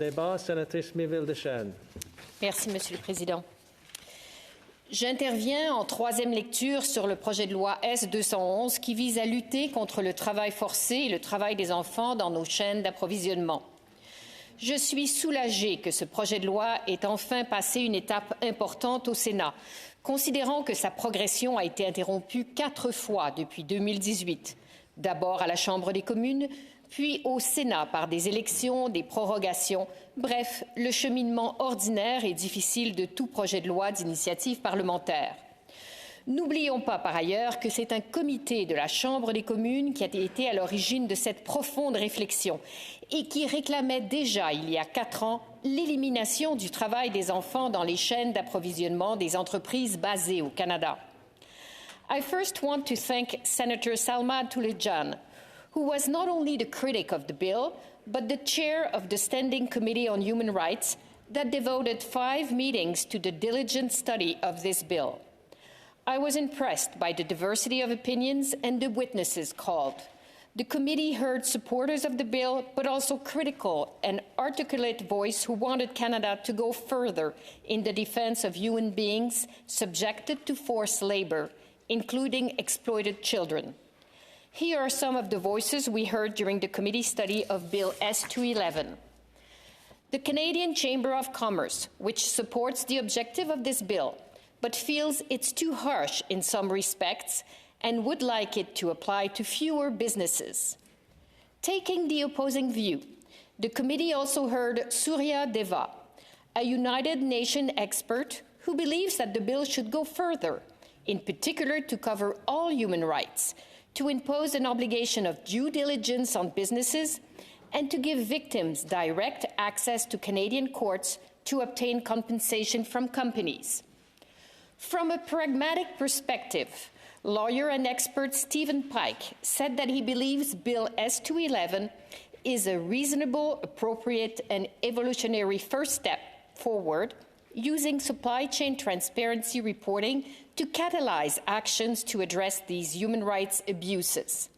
Débat, sénatrice Méville-Deschênes. Merci, Monsieur le Président. J'interviens en troisième lecture sur le projet de loi S-211 qui vise à lutter contre le travail forcé et le travail des enfants dans nos chaînes d'approvisionnement. Je suis soulagée que ce projet de loi ait enfin passé une étape importante au Sénat, considérant que sa progression a été interrompue 4 fois depuis 2018, d'abord à la Chambre des communes, puis au Sénat par des élections, des prorogations, bref, le cheminement ordinaire et difficile de tout projet de loi d'initiative parlementaire. N'oublions pas par ailleurs que c'est un comité de la Chambre des communes qui a été à l'origine de cette profonde réflexion et qui réclamait déjà, il y a 4 ans, l'élimination du travail des enfants dans les chaînes d'approvisionnement des entreprises basées au Canada. I first want to thank Senator Salma Touledjan, who was not only the critic of the bill, but the chair of the Standing Committee on Human Rights that devoted 5 meetings to the diligent study of this bill. I was impressed by the diversity of opinions and the witnesses called. The committee heard supporters of the bill, but also critical and articulate voice who wanted Canada to go further in the defense of human beings subjected to forced labor, including exploited children. Here are some of the voices we heard during the committee study of Bill S-211. The Canadian Chamber of Commerce, which supports the objective of this bill, but feels it's too harsh in some respects and would like it to apply to fewer businesses. Taking the opposing view, the committee also heard Surya Deva, a United Nations expert who believes that the bill should go further, in particular to cover all human rights, to impose an obligation of due diligence on businesses, and to give victims direct access to Canadian courts to obtain compensation from companies. From a pragmatic perspective, lawyer and expert Stephen Pike said that he believes Bill S-211 is a reasonable, appropriate, and evolutionary first step forward, using supply chain transparency reporting to catalyze actions to address these human rights abuses.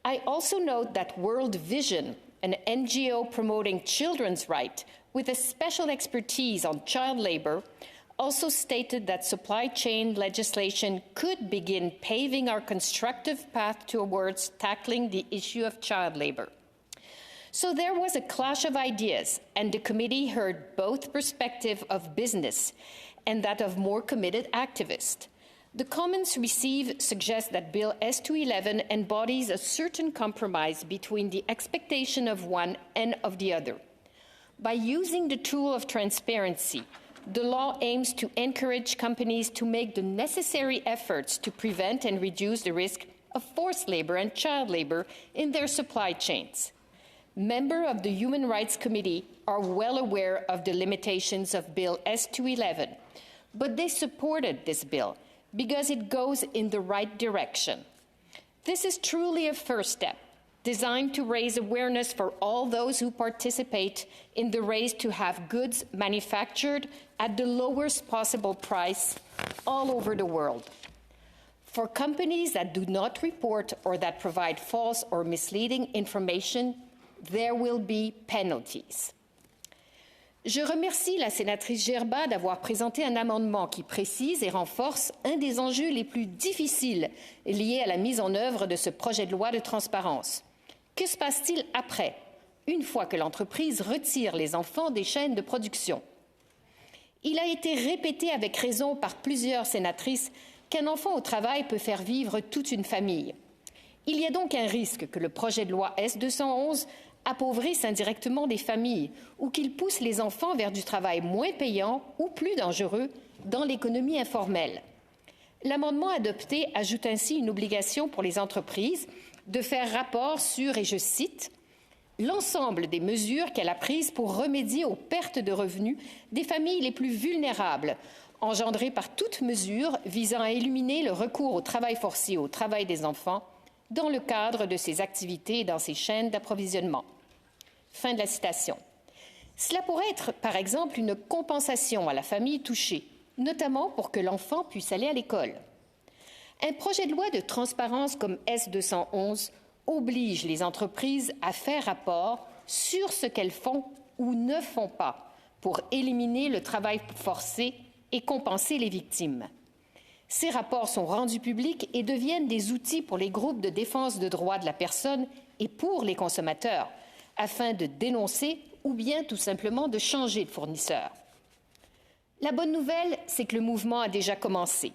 I also note that World Vision, an NGO promoting children's rights with a special expertise on child labor, also stated that supply chain legislation could begin paving our constructive path towards tackling the issue of child labor. So there was a clash of ideas, and the committee heard both perspectives of business and that of more committed activists. The comments received suggest that Bill S-211 embodies a certain compromise between the expectation of one and of the other. By using the tool of transparency, the law aims to encourage companies to make the necessary efforts to prevent and reduce the risk of forced labor and child labor in their supply chains. Members of the Human Rights Committee are well aware of the limitations of Bill S-211, but they supported this bill because it goes in the right direction. This is truly a first step, designed to raise awareness for all those who participate in the race to have goods manufactured at the lowest possible price all over the world. For companies that do not report or that provide false or misleading information, there will be penalties. Je remercie la sénatrice Gerba d'avoir présenté un amendement qui précise et renforce un des enjeux les plus difficiles liés à la mise en œuvre de ce projet de loi de transparence. Que se passe-t-il après, une fois que l'entreprise retire les enfants des chaînes de production? Il a été répété avec raison par plusieurs sénatrices qu'un enfant au travail peut faire vivre toute une famille. Il y a donc un risque que le projet de loi S-211 appauvrisse indirectement des familles ou qu'il pousse les enfants vers du travail moins payant ou plus dangereux dans l'économie informelle. L'amendement adopté ajoute ainsi une obligation pour les entreprises de faire rapport sur, et je cite, « l'ensemble des mesures qu'elle a prises pour remédier aux pertes de revenus des familles les plus vulnérables, engendrées par toute mesure visant à éliminer le recours au travail forcé et au travail des enfants dans le cadre de ses activités et dans ses chaînes d'approvisionnement. » Fin de la citation. Cela pourrait être, par exemple, une compensation à la famille touchée, notamment pour que l'enfant puisse aller à l'école. Un projet de loi de transparence comme S-211 oblige les entreprises à faire rapport sur ce qu'elles font ou ne font pas pour éliminer le travail forcé et compenser les victimes. Ces rapports sont rendus publics et deviennent des outils pour les groupes de défense des droits de la personne et pour les consommateurs, afin de dénoncer ou bien tout simplement de changer de fournisseur. La bonne nouvelle, c'est que le mouvement a déjà commencé.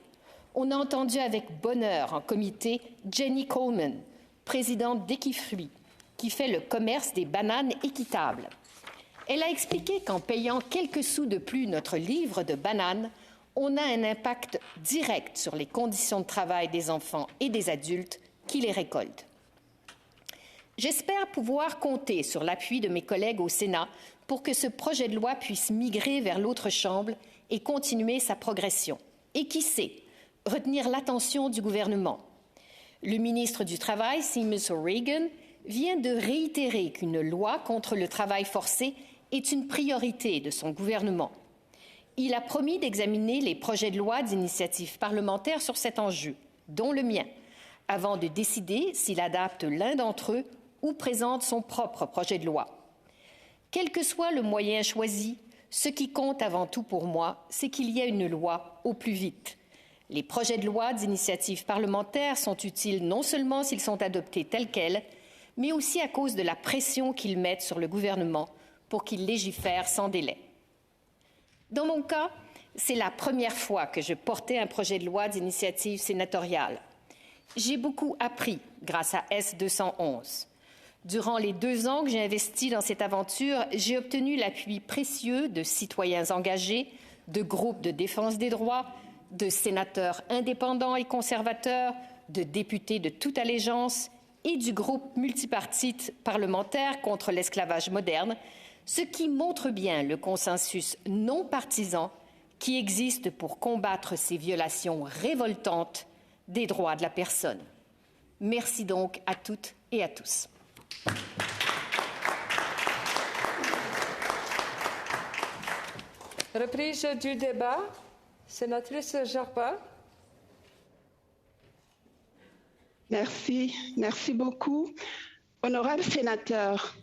On a entendu avec bonheur en comité Jenny Coleman, présidente d'Equifruit, qui fait le commerce des bananes équitables. Elle a expliqué qu'en payant quelques sous de plus notre livre de bananes, on a un impact direct sur les conditions de travail des enfants et des adultes qui les récoltent. J'espère pouvoir compter sur l'appui de mes collègues au Sénat pour que ce projet de loi puisse migrer vers l'autre chambre et continuer sa progression. Et qui sait, retenir l'attention du gouvernement. Le ministre du Travail, Seamus O'Regan, vient de réitérer qu'une loi contre le travail forcé est une priorité de son gouvernement. Il a promis d'examiner les projets de loi d'initiative parlementaire sur cet enjeu, dont le mien, avant de décider s'il adapte l'un d'entre eux ou présente son propre projet de loi. Quel que soit le moyen choisi, ce qui compte avant tout pour moi, c'est qu'il y ait une loi au plus vite. Les projets de loi d'initiative parlementaire sont utiles non seulement s'ils sont adoptés tels quels, mais aussi à cause de la pression qu'ils mettent sur le gouvernement pour qu'il légifère sans délai. Dans mon cas, c'est la première fois que je portais un projet de loi d'initiative sénatoriale. J'ai beaucoup appris grâce à S211. Durant les 2 ans que j'ai investi dans cette aventure, j'ai obtenu l'appui précieux de citoyens engagés, de groupes de défense des droits, de sénateurs indépendants et conservateurs, de députés de toute allégeance et du groupe multipartite parlementaire contre l'esclavage moderne, ce qui montre bien le consensus non partisan qui existe pour combattre ces violations révoltantes des droits de la personne. Merci donc à toutes et à tous. Reprise du débat. Sénatrice Jarpa. Merci beaucoup. Honorables sénateurs,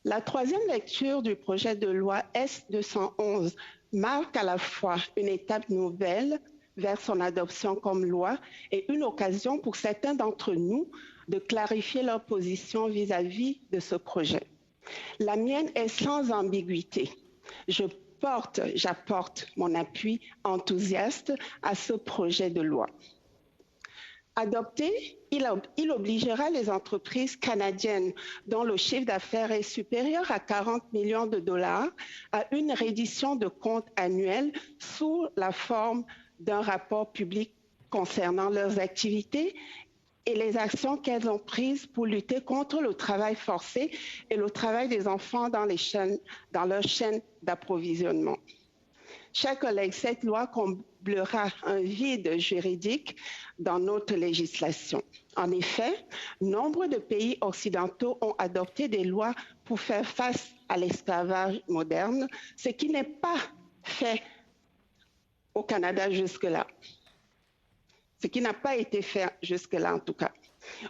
la 3e lecture du projet de loi S211 marque à la fois une étape nouvelle vers son adoption comme loi et une occasion pour certains d'entre nous de clarifier leur position vis-à-vis de ce projet. La mienne est sans ambiguïté. J'apporte mon appui enthousiaste à ce projet de loi. Adopté, il obligera les entreprises canadiennes dont le chiffre d'affaires est supérieur à 40 millions de dollars à une reddition de comptes annuels sous la forme d'un rapport public concernant leurs activités et les actions qu'elles ont prises pour lutter contre le travail forcé et le travail des enfants dans leur chaîne d'approvisionnement. Chers collègues, cette loi comblera un vide juridique dans notre législation. En effet, nombre de pays occidentaux ont adopté des lois pour faire face à l'esclavage moderne, ce qui n'est pas fait au Canada jusque-là. Ce qui n'a pas été fait jusque-là en tout cas.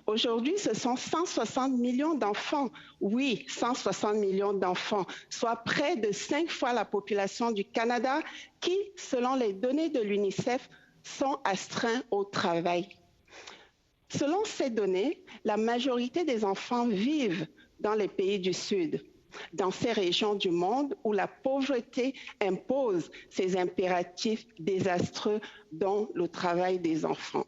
Aujourd'hui, ce sont 160 millions d'enfants, oui, 160 millions d'enfants, soit près de 5 fois la population du Canada qui, selon les données de l'UNICEF, sont astreints au travail. Selon ces données, la majorité des enfants vivent dans les pays du Sud, dans ces régions du monde où la pauvreté impose ces impératifs désastreux dont le travail des enfants.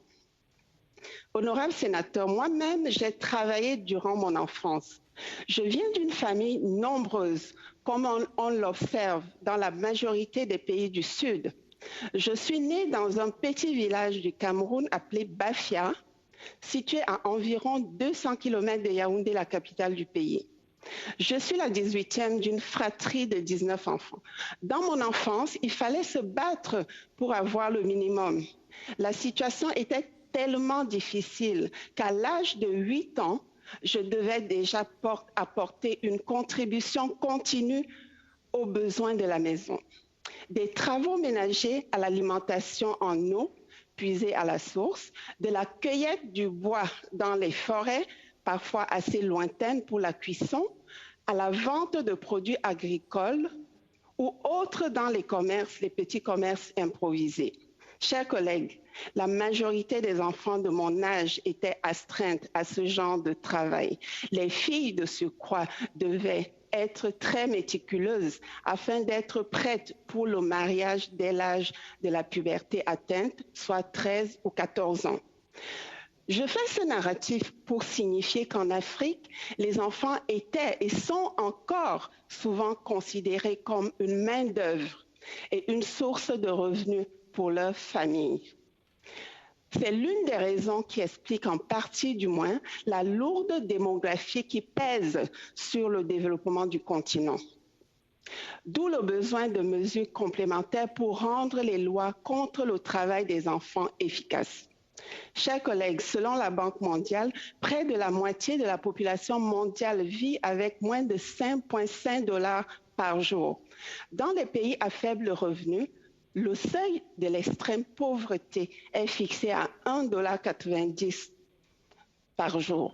Honorable sénateur, moi-même, j'ai travaillé durant mon enfance. Je viens d'une famille nombreuse, comme on l'observe dans la majorité des pays du Sud. Je suis née dans un petit village du Cameroun appelé Bafia, situé à environ 200 km de Yaoundé, la capitale du pays. Je suis la 18e d'une fratrie de 19 enfants. Dans mon enfance, il fallait se battre pour avoir le minimum. La situation était tellement difficile qu'à l'âge de 8 ans, je devais déjà apporter une contribution continue aux besoins de la maison. Des travaux ménagers à l'alimentation en eau puisée à la source, de la cueillette du bois dans les forêts, parfois assez lointaines pour la cuisson, à la vente de produits agricoles ou autres dans les commerces, les petits commerces improvisés. Chers collègues, la majorité des enfants de mon âge étaient astreintes à ce genre de travail. Les filles de surcroît devaient être très méticuleuses afin d'être prêtes pour le mariage dès l'âge de la puberté atteinte, soit 13 ou 14 ans. Je fais ce narratif pour signifier qu'en Afrique, les enfants étaient et sont encore souvent considérés comme une main-d'œuvre et une source de revenus pour leur famille. C'est l'une des raisons qui explique en partie du moins la lourde démographie qui pèse sur le développement du continent. D'où le besoin de mesures complémentaires pour rendre les lois contre le travail des enfants efficaces. Chers collègues, selon la Banque mondiale, près de la moitié de la population mondiale vit avec moins de 5,5 $ par jour. Dans les pays à faible revenu, le seuil de l'extrême pauvreté est fixé à 1,90 $ par jour.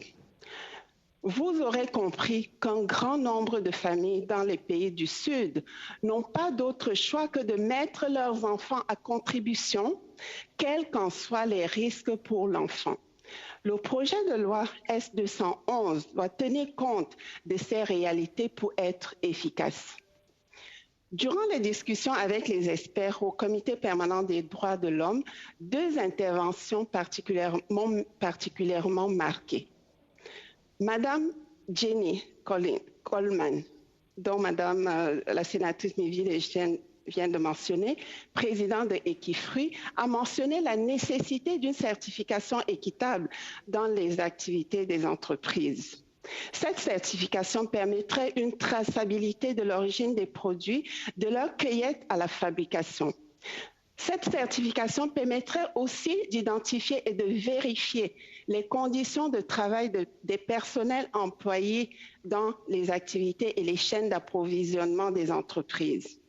Vous aurez compris qu'un grand nombre de familles dans les pays du Sud n'ont pas d'autre choix que de mettre leurs enfants à contribution, quels qu'en soient les risques pour l'enfant. Le projet de loi S211 doit tenir compte de ces réalités pour être efficace. Durant les discussions avec les experts au Comité permanent des droits de l'homme, deux interventions particulièrement marquées. Madame Jenny Coleman, dont Madame la sénatrice Miville vient de mentionner, présidente de Equifruit, a mentionné la nécessité d'une certification équitable dans les activités des entreprises. Cette certification permettrait une traçabilité de l'origine des produits, de leur cueillette à la fabrication. Cette certification permettrait aussi d'identifier et de vérifier les conditions de travail des personnels employés dans les activités et les chaînes d'approvisionnement des entreprises.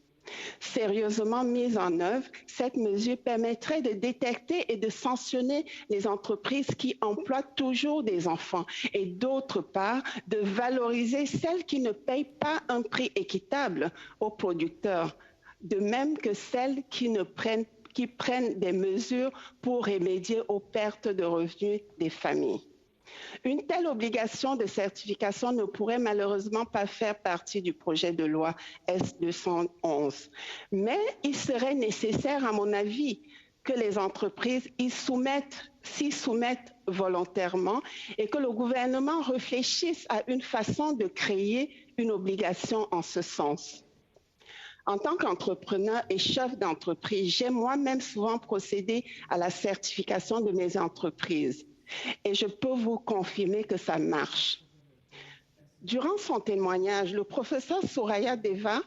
Sérieusement mise en œuvre, cette mesure permettrait de détecter et de sanctionner les entreprises qui emploient toujours des enfants et d'autre part, de valoriser celles qui ne payent pas un prix équitable aux producteurs, de même que celles qui prennent des mesures pour remédier aux pertes de revenus des familles. Une telle obligation de certification ne pourrait malheureusement pas faire partie du projet de loi S211, mais il serait nécessaire, à mon avis, que les entreprises s'y soumettent volontairement et que le gouvernement réfléchisse à une façon de créer une obligation en ce sens. En tant qu'entrepreneur et chef d'entreprise, j'ai moi-même souvent procédé à la certification de mes entreprises. Et je peux vous confirmer que ça marche. Durant son témoignage, le professeur Soraya Deva,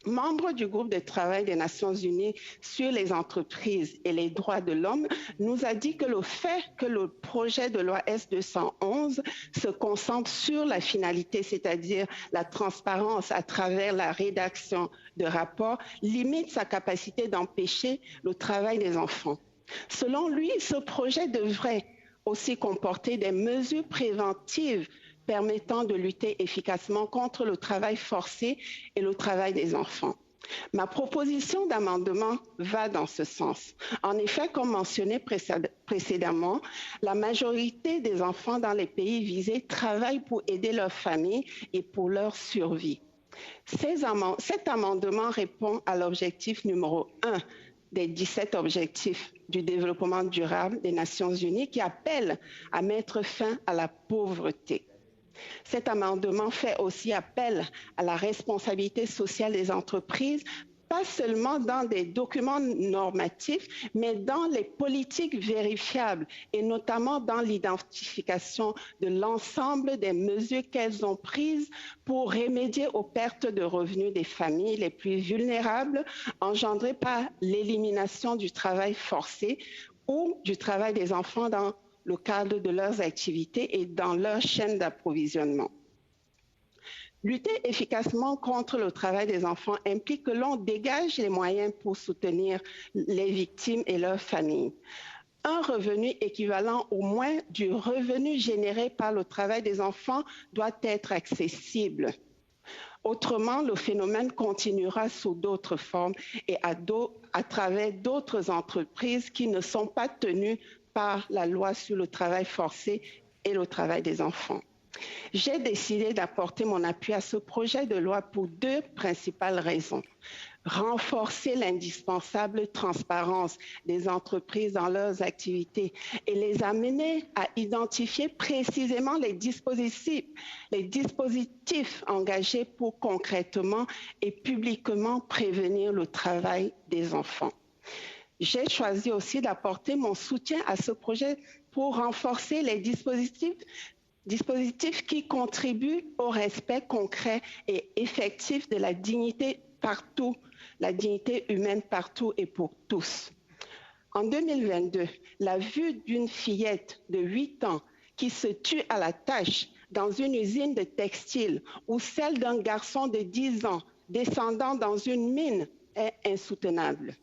membre du groupe de travail des Nations Unies sur les entreprises et les droits de l'homme, nous a dit que le fait que le projet de loi S211 se concentre sur la finalité, c'est-à-dire la transparence à travers la rédaction de rapports, limite sa capacité d'empêcher le travail des enfants. Selon lui, ce projet devrait aussi comporter des mesures préventives permettant de lutter efficacement contre le travail forcé et le travail des enfants. Ma proposition d'amendement va dans ce sens. En effet, comme mentionné précédemment, la majorité des enfants dans les pays visés travaillent pour aider leur famille et pour leur survie. Cet amendement répond à l'objectif numéro 1 des 17 objectifs du développement durable des Nations Unies qui appellent à mettre fin à la pauvreté. Cet amendement fait aussi appel à la responsabilité sociale des entreprises, pas seulement dans des documents normatifs, mais dans les politiques vérifiables et notamment dans l'identification de l'ensemble des mesures qu'elles ont prises pour remédier aux pertes de revenus des familles les plus vulnérables engendrées par l'élimination du travail forcé ou du travail des enfants dans le cadre de leurs activités et dans leur chaîne d'approvisionnement. Lutter efficacement contre le travail des enfants implique que l'on dégage les moyens pour soutenir les victimes et leurs familles. Un revenu équivalent au moins du revenu généré par le travail des enfants doit être accessible. Autrement, le phénomène continuera sous d'autres formes et à travers d'autres entreprises qui ne sont pas tenues par la loi sur le travail forcé et le travail des enfants. J'ai décidé d'apporter mon appui à ce projet de loi pour deux principales raisons. Renforcer l'indispensable transparence des entreprises dans leurs activités et les amener à identifier précisément les dispositifs engagés pour concrètement et publiquement prévenir le travail des enfants. J'ai choisi aussi d'apporter mon soutien à ce projet pour renforcer les dispositifs qui contribuent au respect concret et effectif de la dignité partout, la dignité humaine partout et pour tous. En 2022, la vue d'une fillette de 8 ans qui se tue à la tâche dans une usine de textile ou celle d'un garçon de 10 ans descendant dans une mine est insoutenable.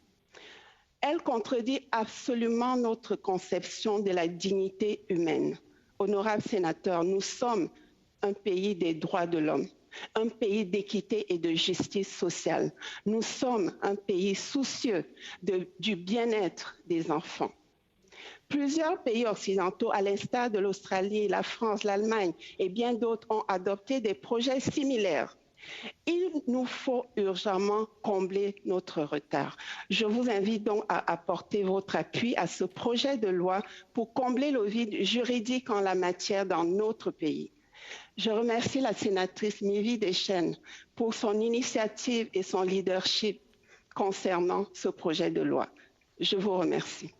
Elle contredit absolument notre conception de la dignité humaine. Honorables sénateurs, nous sommes un pays des droits de l'homme, un pays d'équité et de justice sociale. Nous sommes un pays soucieux du bien-être des enfants. Plusieurs pays occidentaux, à l'instar de l'Australie, la France, l'Allemagne et bien d'autres, ont adopté des projets similaires. Il nous faut urgemment combler notre retard. Je vous invite donc à apporter votre appui à ce projet de loi pour combler le vide juridique en la matière dans notre pays. Je remercie la sénatrice Myvi Deschênes pour son initiative et son leadership concernant ce projet de loi. Je vous remercie.